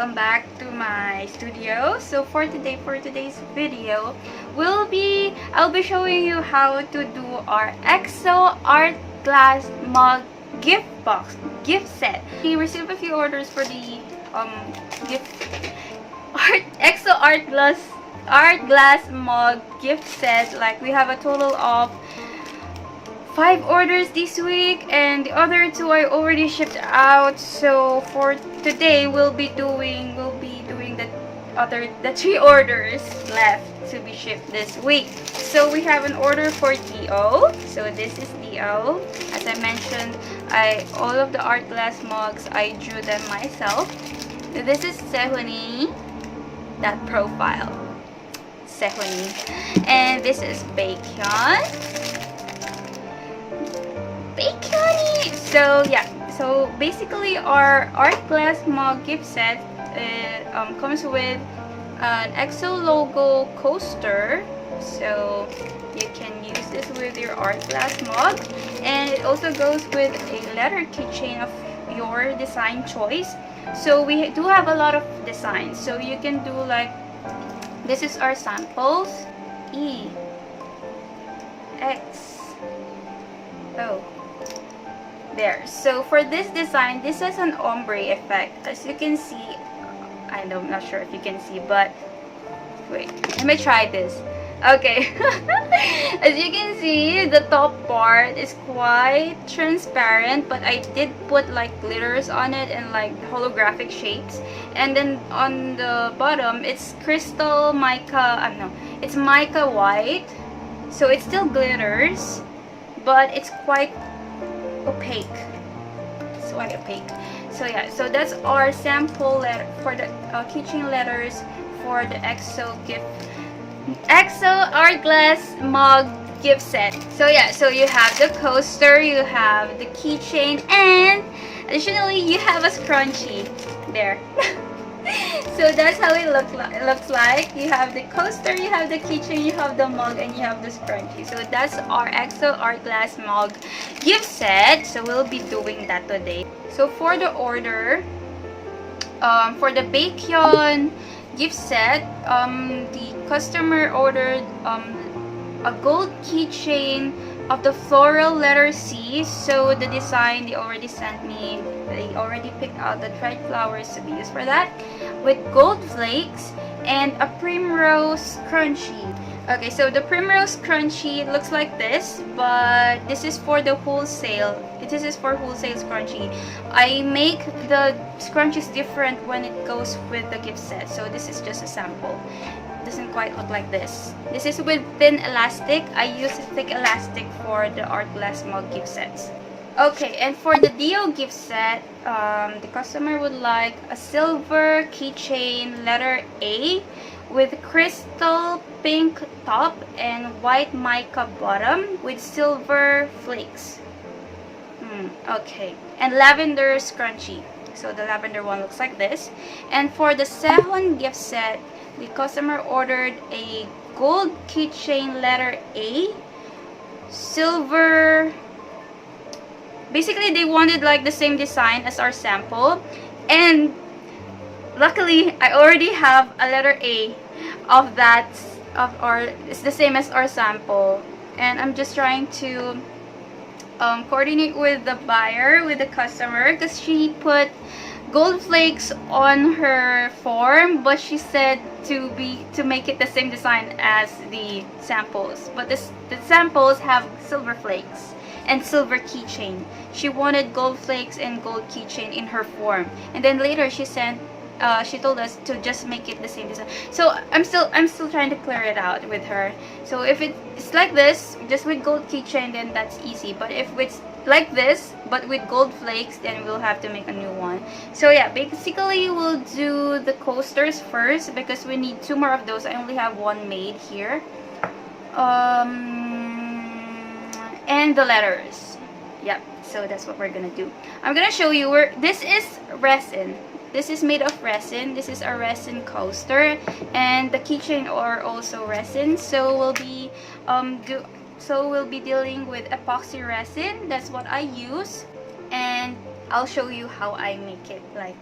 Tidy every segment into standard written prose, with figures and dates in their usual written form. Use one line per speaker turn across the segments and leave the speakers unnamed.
welcome back to my studio. So for today's video, I'll be showing you how to do our EXO art glass mug gift set. We received a few orders for the EXO art glass mug gift set. Like, we have a total of 5 orders this week, and the other 2 I already shipped out. So for today, we'll be doing the 3 orders left to be shipped this week. So we have an order for DO. So this is DO. As I mentioned, all of the art glass mugs, I drew them myself. This is Sehuni, that profile, Sehuni, and this is Bacon. So yeah, so basically our art glass mug gift set comes with an EXO logo coaster, so you can use this with your art glass mug, and it also goes with a letter keychain of your design choice. So we do have a lot of designs, so you can do, like, this is our samples, EXO. There. So for this design, this has an ombre effect. As you can see, I'm not sure if you can see, but wait, let me try this. Okay. As you can see, the top part is quite transparent, but I did put like glitters on it and like holographic shapes. And then on the bottom, it's crystal mica, it's mica white. So it still glitters, but it's quite opaque. It's quite opaque. So yeah, so that's our sample letter for the keychain letters for the EXO art glass mug gift set. So yeah, so you have the coaster, you have the keychain, and additionally you have a scrunchie there. So that's how it looks like. You have the coaster, you have the keychain, you have the mug, and you have the scrunchie. So that's our EXO art glass mug gift set. So we'll be doing that today. So for the order, for the Bacon gift set, the customer ordered a gold keychain of the floral letter C. So the design they already sent me, they already picked out the dried flowers to be used for that, with gold flakes and a primrose scrunchie. Okay, so the primrose scrunchie looks like this, but this is for the wholesale. This is for wholesale scrunchie. I make the scrunchies different when it goes with the gift set. So this is just a sample. Doesn't quite look like this. This is with thin elastic. I use thick elastic for the art glass mug gift sets. Okay, and for the DO gift set, the customer would like a silver keychain letter A with crystal pink top and white mica bottom with silver flakes. Okay, and lavender scrunchie. So the lavender one looks like this. And for the Sehun gift set, the customer ordered a gold keychain letter A, silver. Basically, they wanted like the same design as our sample, and luckily I already have a letter A of that, it's the same as our sample, and I'm just trying to coordinate with the buyer, with the customer, because she put gold flakes on her form, but she said to make it the same design as the samples, but the samples have silver flakes and silver keychain. She wanted gold flakes and gold keychain in her form, and then later she told us to just make it the same design. So I'm still trying to clear it out with her. So if it's like this, just with gold keychain, then that's easy. But if it's like this, but with gold flakes, then we'll have to make a new one. So yeah, basically we'll do the coasters first because we need 2 more of those. I only have 1 made here. And the letters. Yep, so that's what we're gonna do. I'm gonna show you where this is resin. This is made of resin. This is a resin coaster, and the keychain are also resin. So we'll be dealing with epoxy resin. That's what I use, and I'll show you how I make it. Like,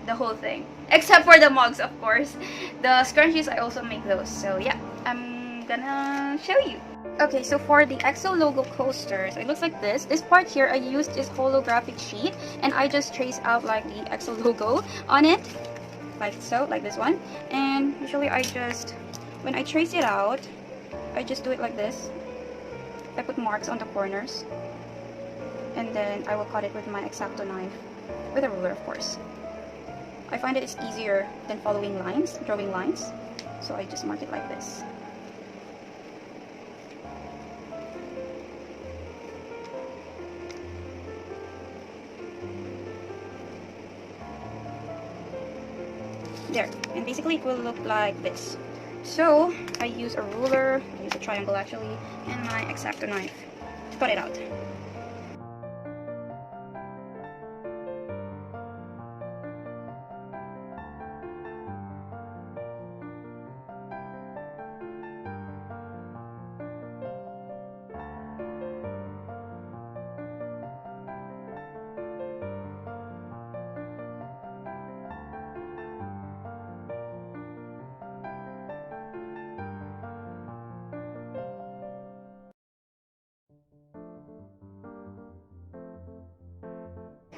the whole thing. Except for the mugs, of course. The scrunchies, I also make those. So yeah, I'm gonna show you. Okay, so for the EXO logo coasters, it looks like this. This part here, I used this holographic sheet, and I just traced out like the EXO logo on it, like so, like this one. And usually I just, when I trace it out, I just do it like this. I put marks on the corners, and then I will cut it with my X-Acto knife, with a ruler of course. I find that it's easier than following lines, drawing lines, so I just mark it like this. There, and basically it will look like this. So I use a ruler, I use a triangle actually, and my X-Acto knife to cut it out.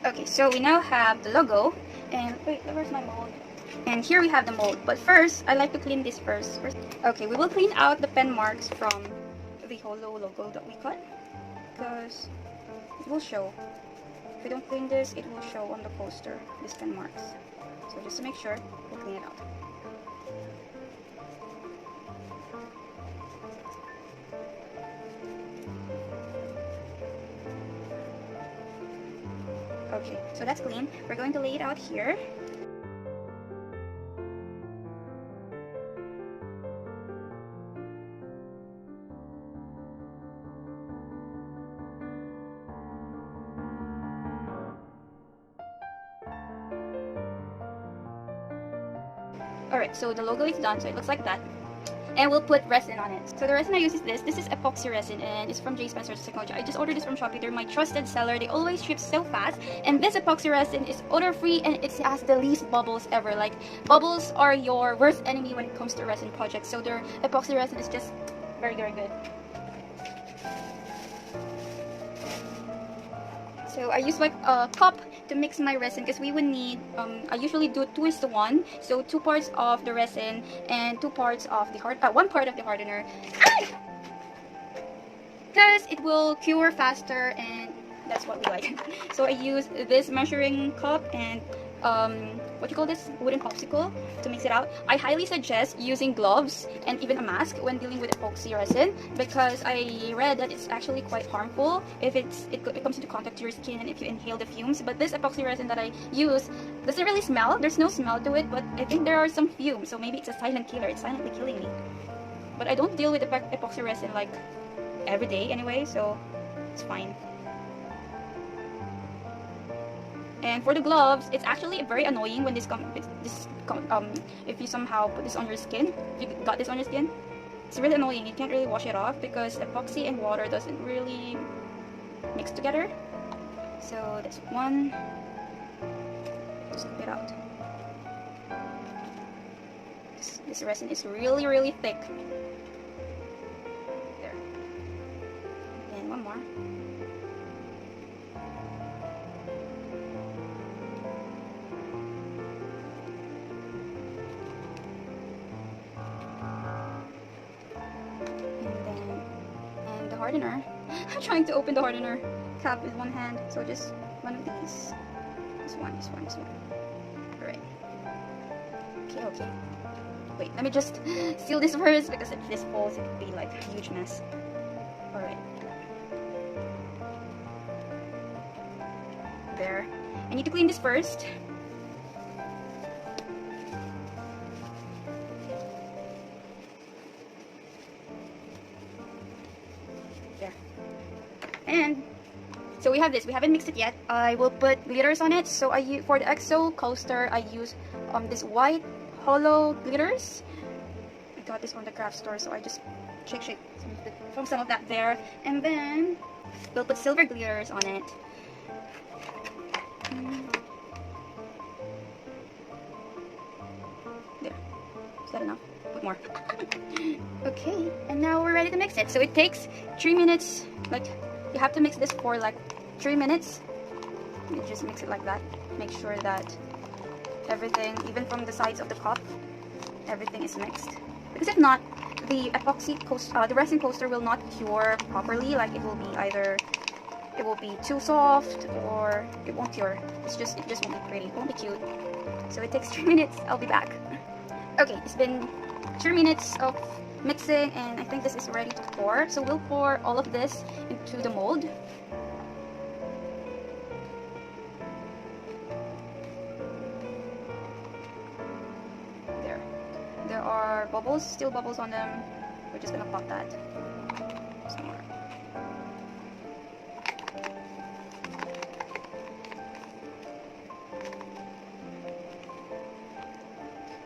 Okay, so we now have the logo, and wait, where's my mold? And here we have the mold, but first, I like to clean this first. Okay, we will clean out the pen marks from the holo logo that we cut, because it will show. If we don't clean this, it will show on the poster, these pen marks. So just to make sure, we'll clean it out. Okay, so that's clean. We're going to lay it out here. Alright, so the logo is done, so it looks like that. And we'll put resin on it. So the resin I use is this. This is epoxy resin, and it's from J. Spencer's Technology. I just ordered this from SHOPPE. They're my trusted seller. They always ship so fast. And this epoxy resin is odor-free, and it has the least bubbles ever. Like, bubbles are your worst enemy when it comes to resin projects. So their epoxy resin is just very, very good. So I use like a cup to mix my resin, because we would need, I usually do 2:1, so 2 parts of the resin and 2 parts of the 1 part of the hardener, because it will cure faster, and that's what we like. So I use this measuring cup and what you call this, wooden popsicle, to mix it out. I highly suggest using gloves and even a mask when dealing with epoxy resin, because I read that it's actually quite harmful if it comes into contact to your skin and if you inhale the fumes. But this epoxy resin that I use doesn't really smell. There's no smell to it, but I think there are some fumes, so maybe it's a silent killer. It's silently killing me. But I don't deal with epoxy resin like every day anyway, so it's fine. And for the gloves, it's actually very annoying when if you somehow put this on your skin, if you got this on your skin, it's really annoying. You can't really wash it off because epoxy and water doesn't really mix together. So that's one. Just scoop it out. This resin is really, really thick. There. And one more. Hardener. I'm trying to open the hardener cap with one hand, so just one of these. This one. Alright. Okay. Wait, let me just seal this first, because if this falls, it could be like a huge mess. Alright. There. I need to clean this first. And so we have this. We haven't mixed it yet. I will put glitters on it. So for the EXO coaster, I use this white hollow glitters. I got this on the craft store, so I just shake from some of that there. And then we'll put silver glitters on it. that enough? Put more. Okay, and now we're ready to mix it. So it takes 3 minutes. Like, you have to mix this for like 3 minutes. You just mix it like that. Make sure that everything, even from the sides of the cup, everything is mixed. Because if not, the epoxy the resin coaster will not cure properly. Like, it will be either it will be too soft or it won't cure. It just won't be pretty. It won't be cute. So it takes 3 minutes. I'll be back. Okay, it's been 3 minutes of mixing, and I think this is ready to pour. So we'll pour all of this into the mold. There are bubbles, still bubbles on them. We're just gonna pop that some more.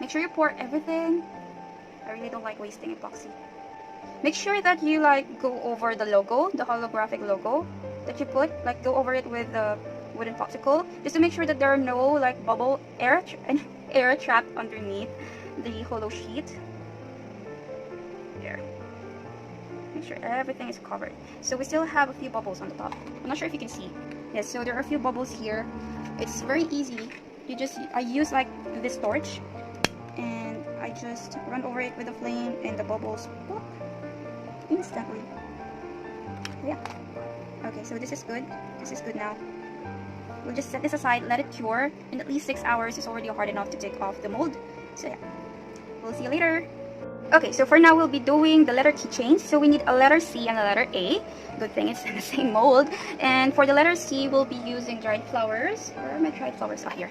Make sure you pour everything. I really don't like wasting epoxy. Make sure that you like go over the logo, the holographic logo that you put. Like, go over it with the wooden popsicle, just to make sure that there are no like bubble air trapped underneath the hollow sheet. There. Make sure everything is covered. So we still have a few bubbles on the top. I'm not sure if you can see. Yes, so there are a few bubbles here. It's very easy. I use like this torch, and I just run over it with the flame, and the bubbles pop instantly. Yeah. Okay, so this is good. This is good now. We'll just set this aside, let it cure. In at least 6 hours, it's already hard enough to take off the mold. So yeah, we'll see you later. Okay, so for now we'll be doing the letter keychains. So we need a letter C and a letter A. Good thing it's in the same mold. And for the letter C, we'll be using dried flowers. Where are my dried flowers? Ah, here.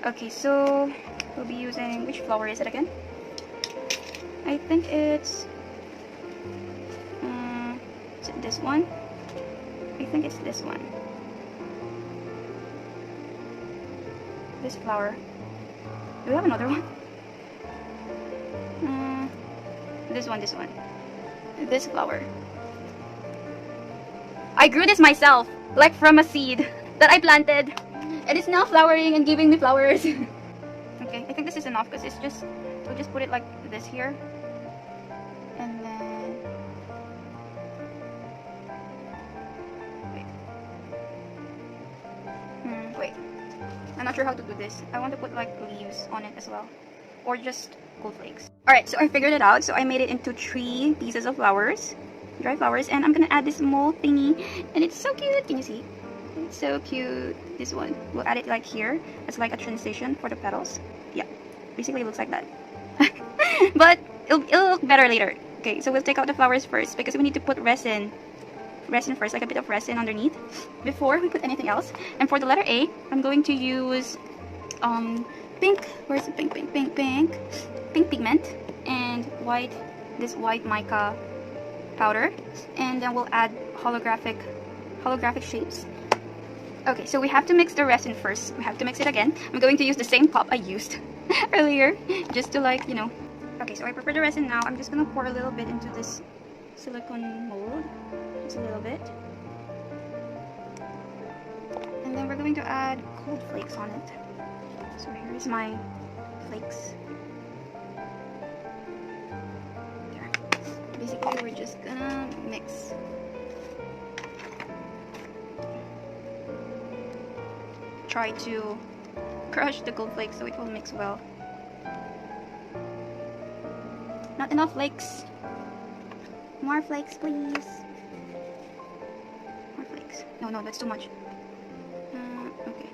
Okay, so we'll be using, which flower is it again? I think it's is it this one? I think it's this one. This flower. Do we have another one? This one. This flower. I grew this myself, like from a seed that I planted, and it's now flowering and giving me flowers. Okay, I think this is enough because we'll just put it like this here, and then wait. I'm not sure how to do this. I want to put like leaves on it as well, or just gold flakes. Alright, so I figured it out. So I made it into 3 pieces of flowers, dry flowers, and I'm gonna add this mold thingy, and it's so cute. Can you see? It's so cute. This one, we'll add it like here. It's like a transition for the petals. Yeah, basically it looks like that. But it'll look better later. Okay, so we'll take out the flowers first because we need to put resin first, like a bit of resin underneath before we put anything else. And for the letter A, I'm going to use pink. Where's the pink pigment and white, this white mica powder, and then we'll add holographic shapes. Okay, so we have to mix the resin first. We have to mix it again. I'm going to use the same cup I used earlier, just to like, you know. Okay, so I prepared the resin now. I'm just gonna pour a little bit into this silicone mold, just a little bit, and then we're going to add gold flakes on it. So here's my flakes. There. Basically, we're just gonna mix. Try to crush the gold flakes so it will mix well. Not enough flakes. More flakes, please. More flakes. No, that's too much. Okay.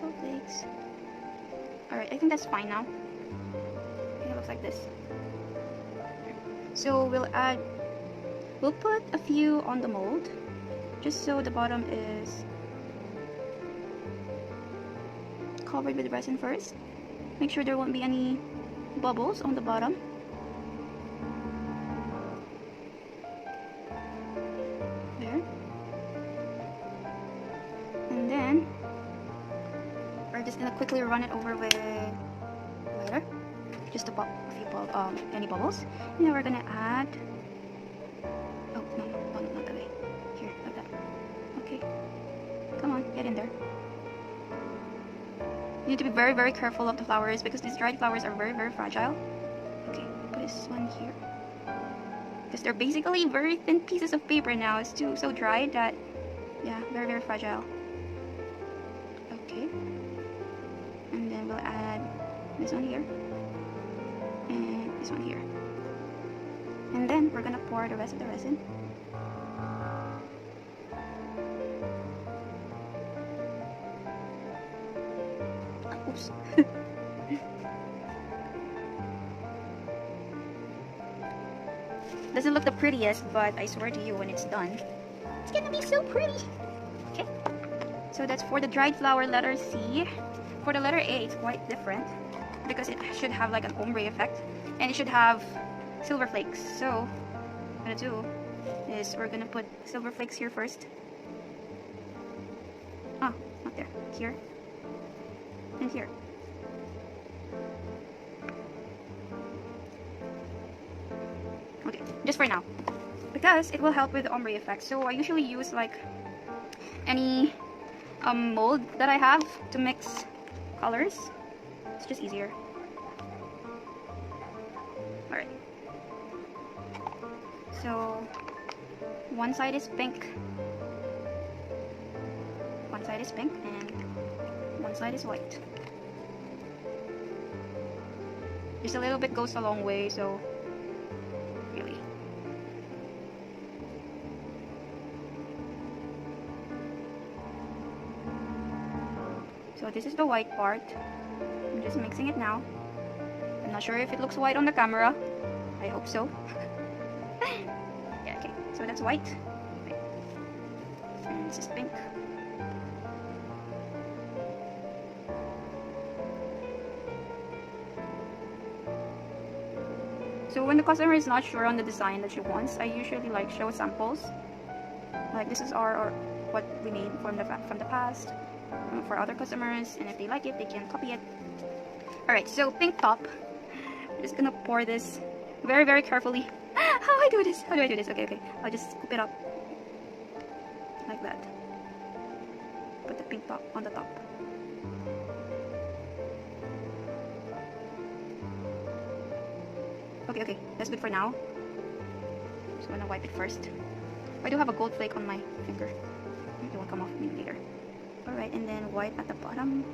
Gold flakes. Alright, I think that's fine now. I think it looks like this. So we'll put a few on the mold, just so the bottom is covered with resin first. Make sure there won't be any bubbles on the bottom. There. And then we're just gonna quickly run it over with lighter, just to pop a few any bubbles. And then we're gonna add. Oh no, not that way. Here, like that. Okay. Come on, get in there. You need to be very careful of the flowers because these dried flowers are very fragile. Okay, put this one here. Because they're basically very thin pieces of paper now. It's so dried that, yeah, very fragile. Okay. And then we'll add this one here. And this one here. And then we're gonna pour the rest of the resin. Oops. Doesn't look the prettiest, but I swear to you, when it's done, it's gonna be so pretty. Okay, so that's for the dried flower letter C. For the letter A, it's quite different because it should have like an ombre effect, and it should have silver flakes. So what I'm gonna do is we're gonna put silver flakes here first. Oh, not there. Here and here. Okay, just for now, because it will help with the ombre effect. So I usually use like any mold that I have to mix colors. It's just easier. Alright, so one side is pink, one side is pink, and one side is white. Just a little bit goes a long way, so really. So this is the white part. I'm just mixing it now. I'm not sure if it looks white on the camera. I hope so. Yeah, okay. So that's white. And this is pink. So when the customer is not sure on the design that she wants, I usually like show samples. Like this is what we made from the past for other customers, and if they like it, they can copy it. Alright, so pink top. I'm just gonna pour this very carefully. How do I do this? How do I do this? Okay, I'll just scoop it up like that. Put the pink top on the top. Okay, that's good for now. So I'm gonna wipe it first. I do have a gold flake on my finger. It will come off maybe later. Alright, and then white at the bottom.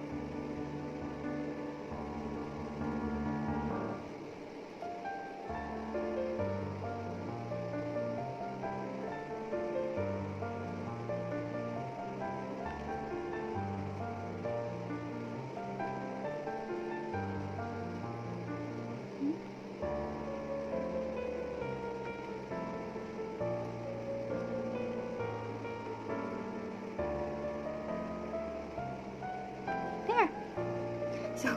So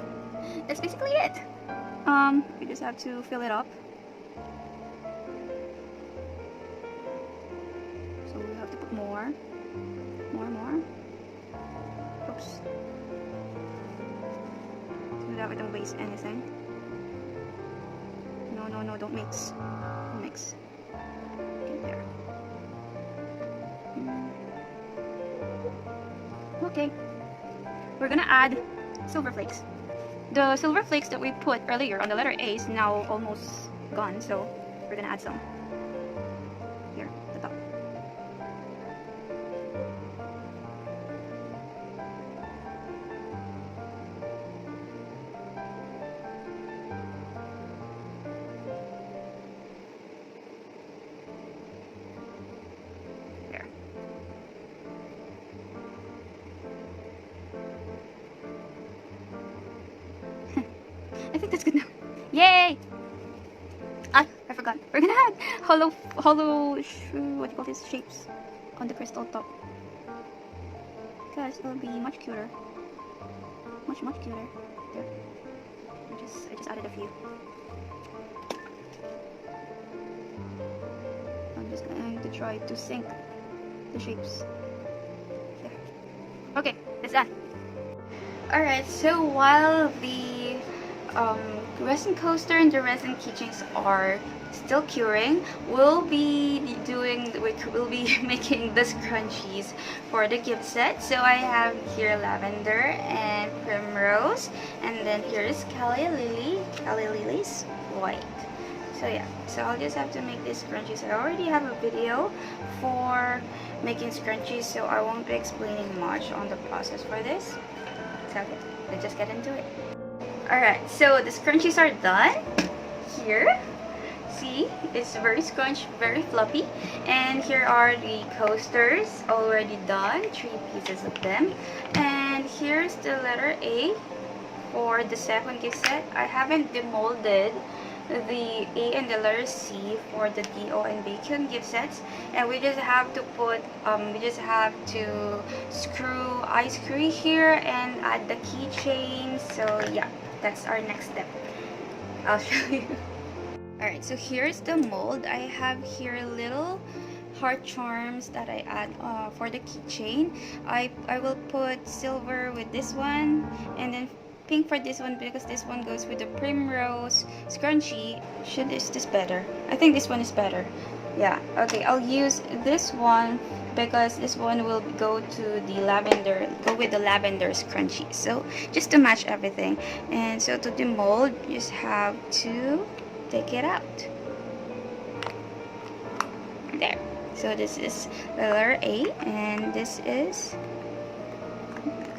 that's basically it. You just have to fill it up. So we have to put more. Oops. So that we don't waste anything. No, don't mix. Don't mix. Okay, there. Okay. We're gonna add silver flakes. The silver flakes that we put earlier on the letter A is now almost gone, so we're gonna add some here at the top. There. I think that's good now. Yay! Ah, I forgot. We're gonna add hollow, what do you call this, shapes on the crystal top. Because it'll be much cuter. Much cuter. There. I just added a few. I'm just going to try to sync the shapes. There. Okay, that's done. Alright, so while the resin coaster and the resin keychains are still curing. We'll be making the scrunchies for the gift set. So I have here lavender and primrose, and then here's calla lily's white. So yeah, so I'll just have to make these scrunchies. I already have a video for making scrunchies, so I won't be explaining much on the process for this. So okay, let's just get into it. Alright, so the scrunchies are done. Here, see, it's very scrunched, very fluffy. And here are the coasters already done, 3 pieces of them. And here's the letter A for the second gift set. I haven't demolded the A and the letter C for the DO and bacon gift sets, and we just have to put screw here and add the keychains. So yeah, that's our next step. I'll show you. Alright, so here's the mold. I have here little heart charms that I add for the keychain. I will put silver with this one, and then pink for this one because this one goes with the primrose scrunchie. Is this better? I think this one is better. Yeah, okay, I'll use this one because this one will go with the lavender scrunchie. So just to match everything. And so to demold, you just have to take it out. There. So this is the letter A, and this is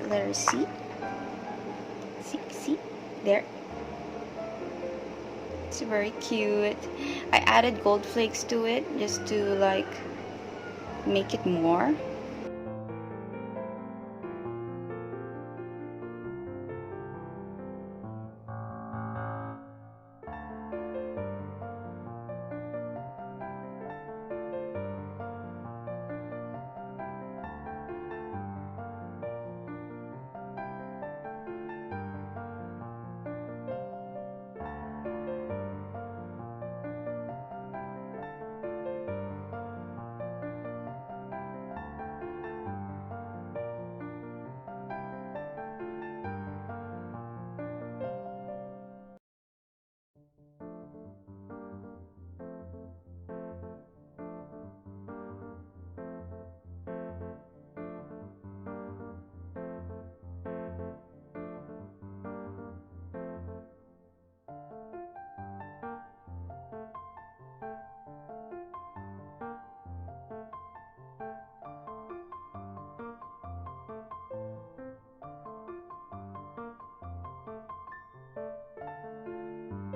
the letter C. See? There. It's very cute. I added gold flakes to it just to like make it more.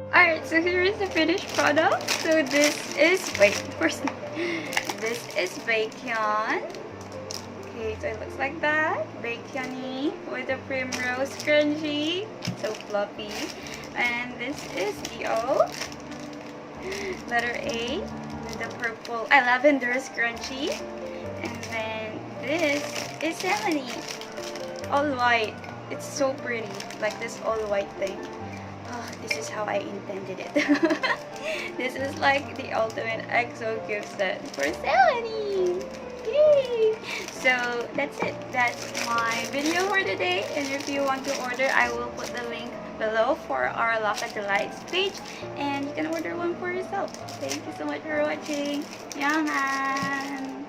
Alright, so here is the finished product. So this is, this is bacon. Okay, so it looks like that. Bacon-y with the primrose scrunchie. So fluffy. And this is the O. Letter A. With the purple, lavender scrunchie. And then this is Selene. All white. It's so pretty. Like this all white thing. Oh, this is how I intended it. This is like the ultimate EXO gift set for Selene. Yay! So that's it. That's my video for today. And if you want to order, I will put the link below for our LoKa Delights page, and you can order one for yourself. Thank you so much for watching. Yaman!